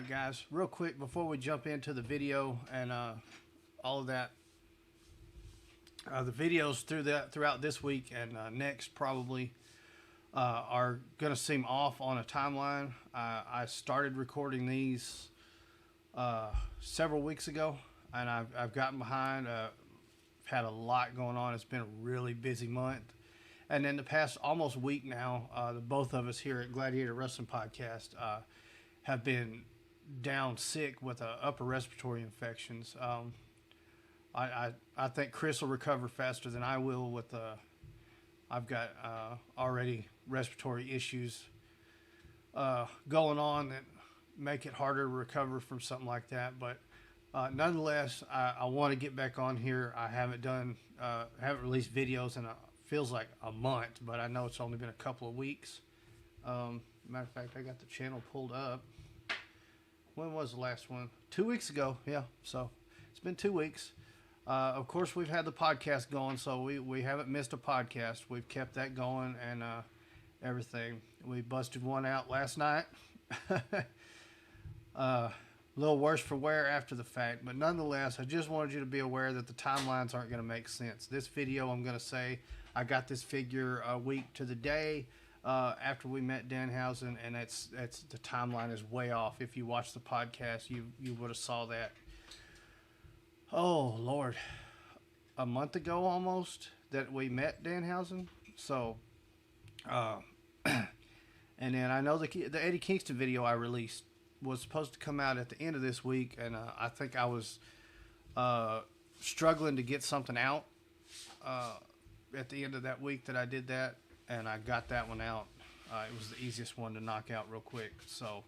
Alright guys, real quick before we jump into the video and all of that, the videos throughout this week and next probably are going to seem off on a timeline. I started recording these several weeks ago, and I've gotten behind. Had a lot going on. It's been a really busy month. And in the past almost week now, both of us here at Gladiator Wrestling Podcast have been down sick with upper respiratory infections. I think Chris will recover faster than I will with I've got already respiratory issues going on that make it harder to recover from something like that. But nonetheless, I want to get back on here. I haven't released videos in feels like a month, but I know it's only been a couple of weeks. Matter of fact, I got the channel pulled up. When was the last one? 2 weeks ago. Yeah, so it's been 2 weeks. Of course, we've had the podcast going, so we haven't missed a podcast. We've kept that going and everything. We busted one out last night. A little worse for wear after the fact, but nonetheless, I just wanted you to be aware that the timelines aren't going to make sense. This video, I'm going to say, I got this figure a week to the day after we met Danhausen, and that's the timeline is way off. If you watch the podcast, you would have saw that. Oh Lord, a month ago almost that we met Danhausen. So, and then I know the Eddie Kingston video I released was supposed to come out at the end of this week, and I think I was struggling to get something out at the end of that week that I did that, and I got that one out. It was the easiest one to knock out real quick. So,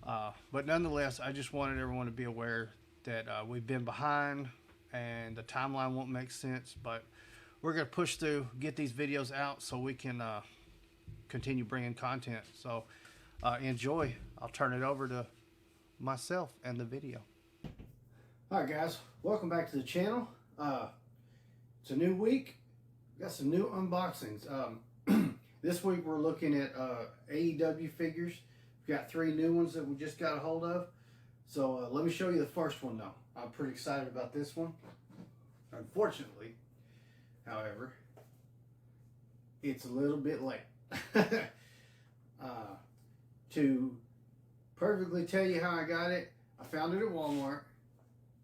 but nonetheless, I just wanted everyone to be aware that we've been behind and the timeline won't make sense, but we're going to push through, get these videos out so we can continue bringing content. So enjoy. I'll turn it over to myself and the video. Alright guys, welcome back to the channel. It's a new week. Got some new unboxings. This week we're looking at AEW figures. We've got 3 new ones that we just got a hold of. So let me show you the first one though. I'm pretty excited about this one. Unfortunately, however, it's a little bit late. To perfectly tell you how I got it, I found it at Walmart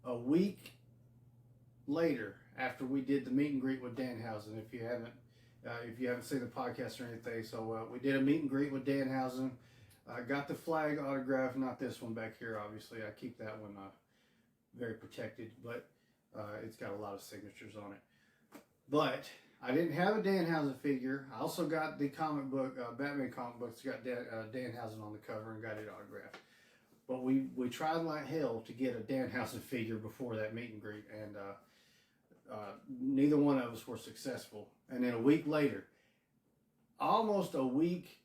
a week later after we did the meet and greet with Danhausen. If you haven't seen the podcast or anything, so we did a meet and greet with Danhausen. I got the flag autograph, not this one back here, obviously. I keep that one very protected, but it's got a lot of signatures on it. But I didn't have a Danhausen figure. I also got the comic book, Batman comic book. It's got Danhausen on the cover and got it autographed. But we tried like hell to get a Danhausen figure before that meet and greet, and neither one of us were successful. And then a week later, almost a week,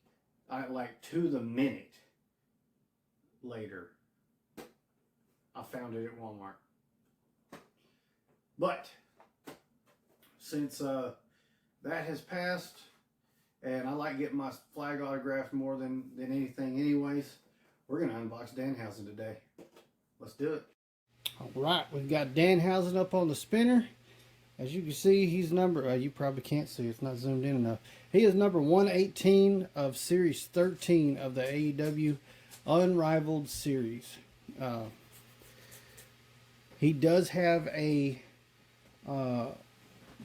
like to the minute later, I found it at Walmart. But since that has passed, and I like getting my flag autographed more than anything anyways, we're going to unbox Danhausen today. Let's do it. Alright, we've got Danhausen up on the spinner. As you can see, he's number, you probably can't see, it's not zoomed in enough. He is number 118 of Series 13 of the AEW Unrivaled Series. He does have a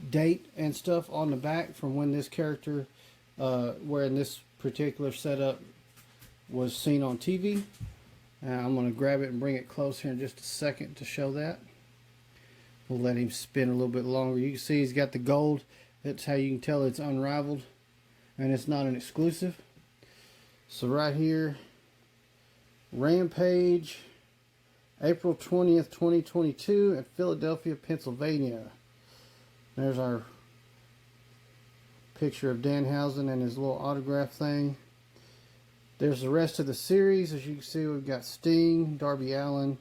date and stuff on the back from when this character, where in this particular setup, was seen on TV. I'm going to grab it and bring it close here in just a second to show that. We'll let him spin a little bit longer. You can see he's got the gold. That's how you can tell it's unrivaled and it's not an exclusive. So right here, Rampage, April 20th, 2022 at Philadelphia, Pennsylvania. There's our picture of Danhausen and his little autograph thing. There's the rest of the series. As you can see, we've got Sting, Darby Allin,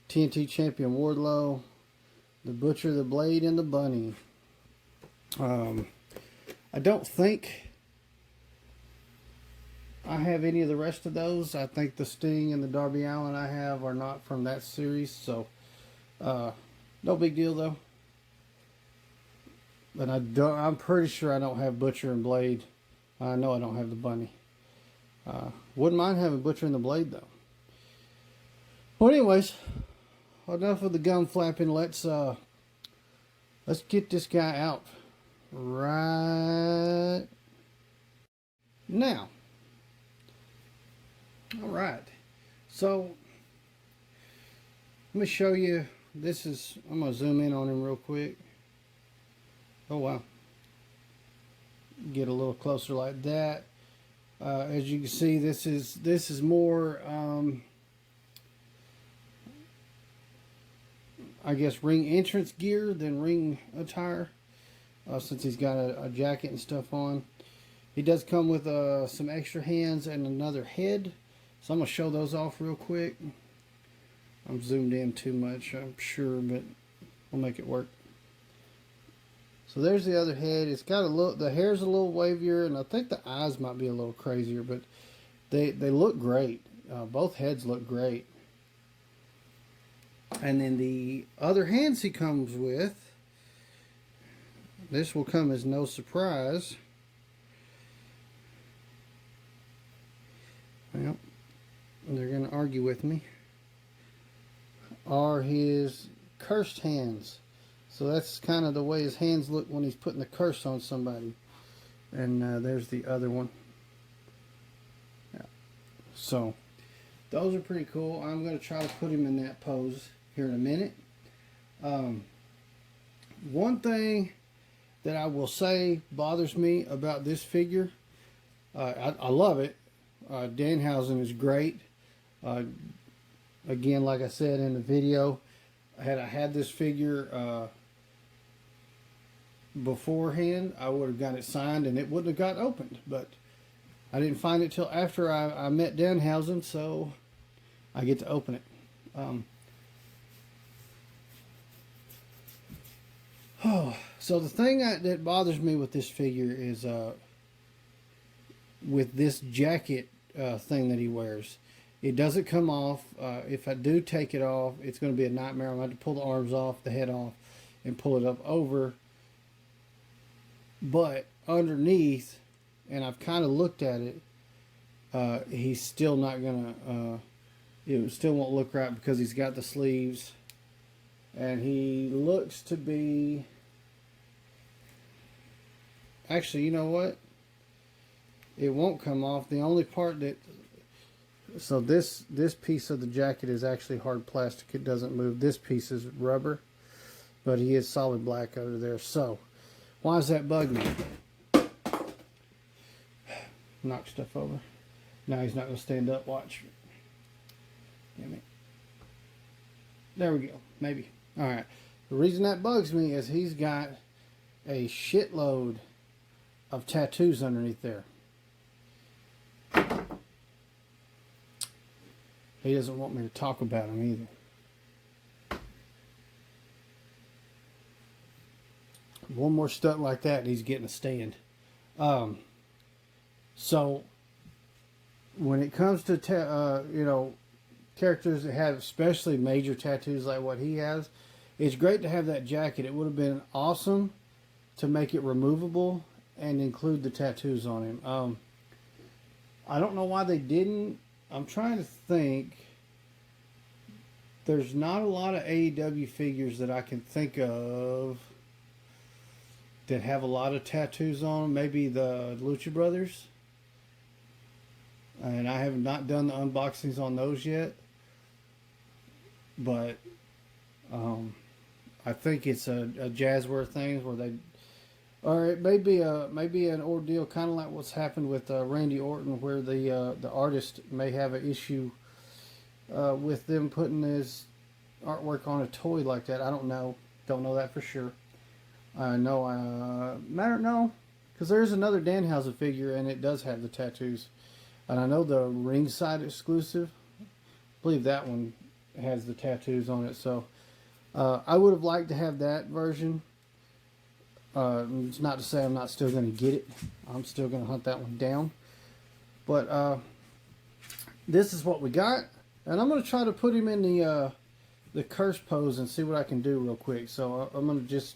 TNT Champion Wardlow, the Butcher, the Blade, and the Bunny. I don't think I have any of the rest of those. I think the Sting and the Darby Allin I have are not from that series, so no big deal though. But I'm pretty sure I don't have Butcher and Blade. I know I don't have the Bunny. Wouldn't mind having Butcher and the Blade though. Well, anyways, enough of the gum flapping. Let's get this guy out right now. All right, so let me show you. I'm gonna zoom in on him real quick. Oh wow, get a little closer like that. As you can see, this is more I guess ring entrance gear than ring attire, since he's got a jacket and stuff on. He does come with some extra hands and another head, so I'm gonna show those off real quick. I'm zoomed in too much, I'm sure, but we'll make it work. So there's the other head. It's got the hair's a little wavier, and I think the eyes might be a little crazier, but they look great. Both heads look great. And then the other hands he comes with, this will come as no surprise. Well, they're going to argue with me. Are his cursed hands. So that's kind of the way his hands look when he's putting the curse on somebody. And there's the other one. Yeah. So those are pretty cool. I'm going to try to put him in that pose here in a minute. One thing that I will say bothers me about this figure, I love it. Danhausen is great. Again, like I said in the video, had I had this figure beforehand, I would have got it signed and it wouldn't have got opened. But I didn't find it till after I met Danhausen, so I get to open it. So the thing that bothers me with this figure is with this jacket thing that he wears. It doesn't come off. If I do take it off, it's going to be a nightmare. I'm going to have to pull the arms off, the head off, and pull it up over. But underneath, and I've kind of looked at it, he's still not going to, it still won't look right because he's got the sleeves. And he looks to be, actually, you know what? It won't come off. The only part that, so this piece of the jacket is actually hard plastic. It doesn't move. This piece is rubber, but he is solid black over there. So why does that bug me? Knock stuff over. Now he's not going to stand up. Watch. Damn it. There we go. Maybe. All right. The reason that bugs me is he's got a shitload of tattoos underneath there. He doesn't want me to talk about him either. One more stunt like that and he's getting a stand. So when it comes to characters that have especially major tattoos like what he has, it's great to have that jacket. It would have been awesome to make it removable and include the tattoos on him. I don't know why they didn't. I'm trying to think. There's not a lot of AEW figures that I can think of that have a lot of tattoos on them. Maybe the Lucha Brothers. And I have not done the unboxings on those yet. But I think it's a Jazzware thing where they, or it may be an ordeal kind of like what's happened with Randy Orton, where the artist may have an issue with them putting his artwork on a toy like that. I don't know that for sure. No, because there's another Danhausen figure and it does have the tattoos, and I know the ringside exclusive, I believe that one has the tattoos on it. So I would have liked to have that version. It's not to say I'm not still going to get it. I'm still going to hunt that one down. But this is what we got, and I'm going to try to put him in the curse pose and see what I can do real quick. So I'm going to just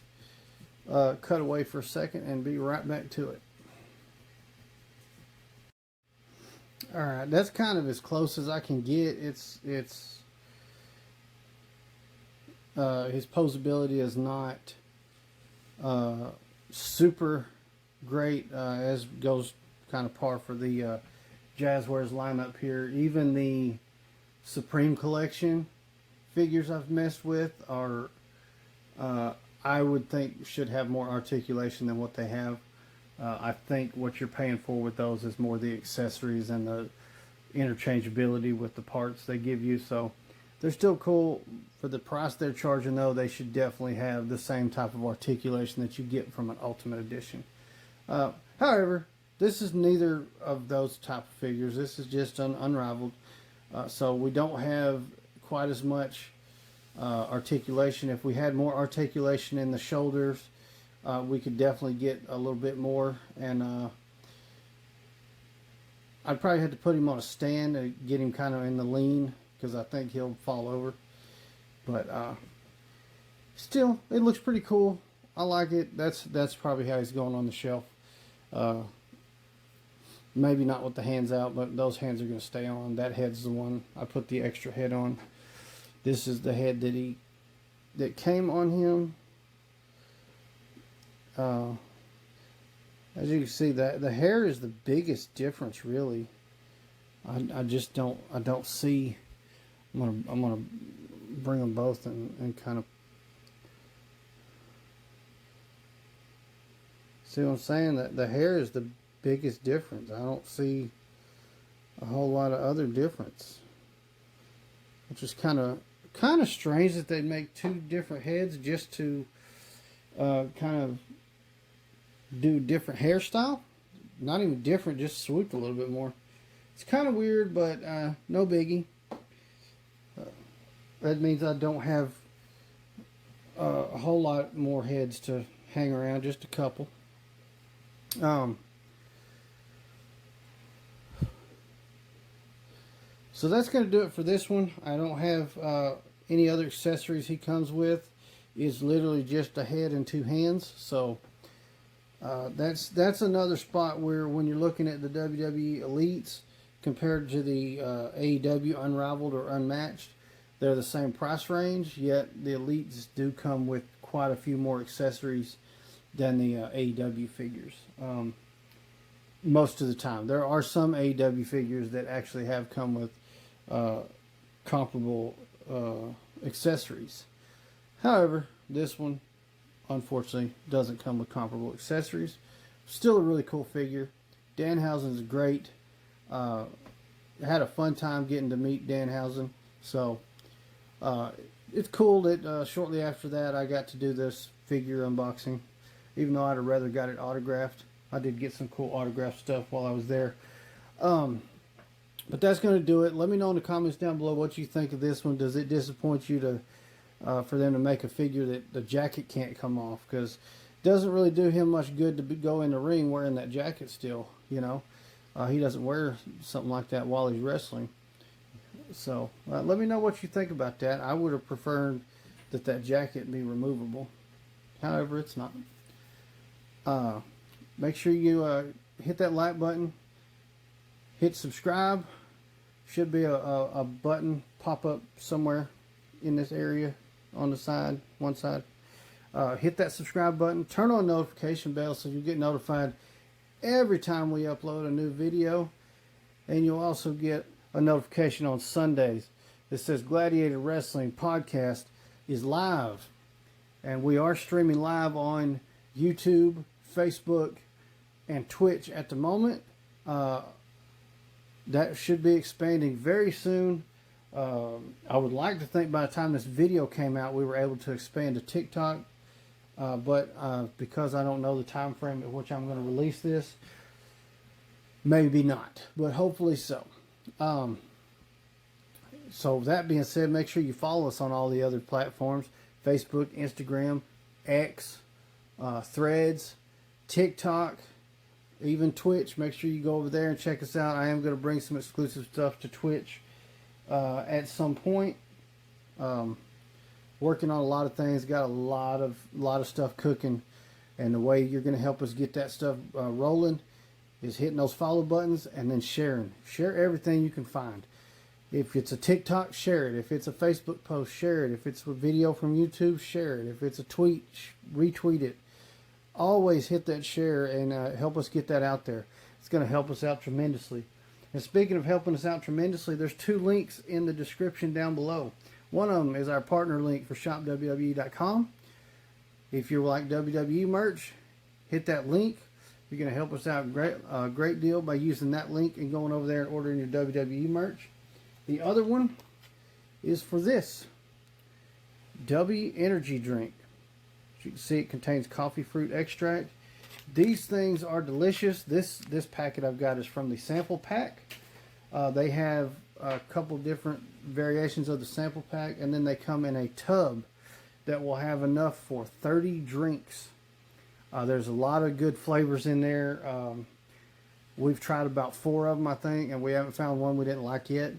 cut away for a second and be right back to it. Alright, that's kind of as close as I can get. It's his posability is not super great, as goes kind of par for the Jazzwares lineup here. Even the Supreme Collection figures I've messed with are, I would think, should have more articulation than what they have. I think what you're paying for with those is more the accessories and the interchangeability with the parts they give you. So they're still cool. For the price they're charging, though, they should definitely have the same type of articulation that you get from an Ultimate Edition. However, this is neither of those type of figures. This is just an Unrivaled. So we don't have quite as much articulation. If we had more articulation in the shoulders, we could definitely get a little bit more. And I'd probably have to put him on a stand to get him kind of in the lean, because I think he'll fall over. But still, it looks pretty cool. I like it. That's probably how he's going on the shelf. Maybe not with the hands out, but those hands are going to stay on. That head's the one I put the extra head on. This is the head that came on him. As you can see, the hair is the biggest difference, really. I just don't see. I'm gonna bring them both and kind of see what I'm saying. That the hair is the biggest difference. I don't see a whole lot of other difference, which is kind of strange that they make two different heads just to kind of do different hairstyle. Not even different, just swooped a little bit more. It's kind of weird, but no biggie. That means I don't have a whole lot more heads to hang around, just a couple. So that's going to do it for this one. I don't have any other accessories he comes with. It's literally just a head and two hands. So that's another spot where, when you're looking at the WWE Elites compared to the AEW Unrivaled or Unmatched, they're the same price range, yet the Elites do come with quite a few more accessories than the AEW figures. Most of the time. There are some AEW figures that actually have come with comparable accessories. However, this one, unfortunately, doesn't come with comparable accessories. Still a really cool figure. Danhausen is great. I had a fun time getting to meet Danhausen. So it's cool that shortly after that I got to do this figure unboxing. Even though I'd have rather got it autographed. I did get some cool autographed stuff while I was there. But that's going to do it. Let me know in the comments down below what you think of this one. Does it disappoint you for them to make a figure that the jacket can't come off? Because it doesn't really do him much good to go in the ring wearing that jacket still, you know. He doesn't wear something like that while he's wrestling. So let me know what you think about that. I would have preferred that jacket be removable. However, it's not. Make sure you hit that like button. Hit subscribe. Should be a button pop up somewhere in this area on the side, one side. Hit that subscribe button. Turn on notification bell so you get notified every time we upload a new video. And you'll also get a notification on Sundays that says Gladiator Wrestling Podcast is live. And we are streaming live on YouTube, Facebook, and Twitch at the moment. That should be expanding very soon. I would like to think by the time this video came out, we were able to expand to TikTok. But because I don't know the time frame at which I'm going to release this, maybe not. But hopefully so. So that being said, make sure you follow us on all the other platforms. Facebook, Instagram, X, Threads, TikTok, even Twitch. Make sure you go over there and check us out. I am going to bring some exclusive stuff to Twitch at some point. Working on a lot of things. Got a lot of stuff cooking. And the way you're going to help us get that stuff rolling is hitting those follow buttons and then sharing. Share everything you can find. If it's a TikTok, share it. If it's a Facebook post, share it. If it's a video from YouTube, share it. If it's a tweet, retweet it. Always hit that share and help us get that out there. It's going to help us out tremendously. And speaking of helping us out tremendously, there's 2 links in the description down below. One of them is our partner link for shopwwe.com. If you like WWE merch, hit that link. You're going to help us out a great deal by using that link and going over there and ordering your WWE merch. The other one is for this W Energy drink. As you can see, it contains coffee fruit extract. These things are delicious. This packet I've got is from the sample pack. They have a couple different variations of the sample pack, and then they come in a tub that will have enough for 30 drinks. There's a lot of good flavors in there. We've tried about 4 of them, I think, and we haven't found one we didn't like yet.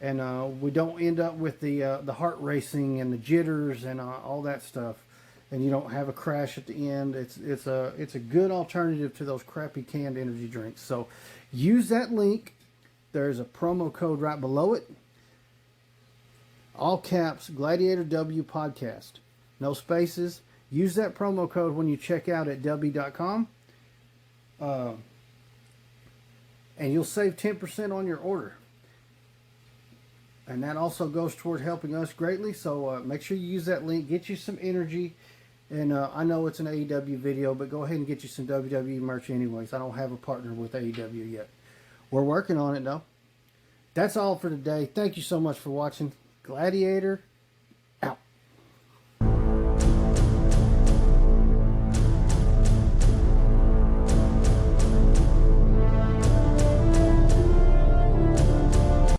And we don't end up with the heart racing and the jitters and all that stuff. And you don't have a crash at the end. It's a good alternative to those crappy canned energy drinks. So use that link. There's a promo code right below it. All caps, Gladiator W Podcast. No spaces. Use that promo code when you check out at w.com. And you'll save 10% on your order. And that also goes toward helping us greatly. So make sure you use that link. Get you some energy. And I know it's an AEW video, but go ahead and get you some WWE merch anyways. I don't have a partner with AEW yet. We're working on it, though. That's all for today. Thank you so much for watching. Gladiator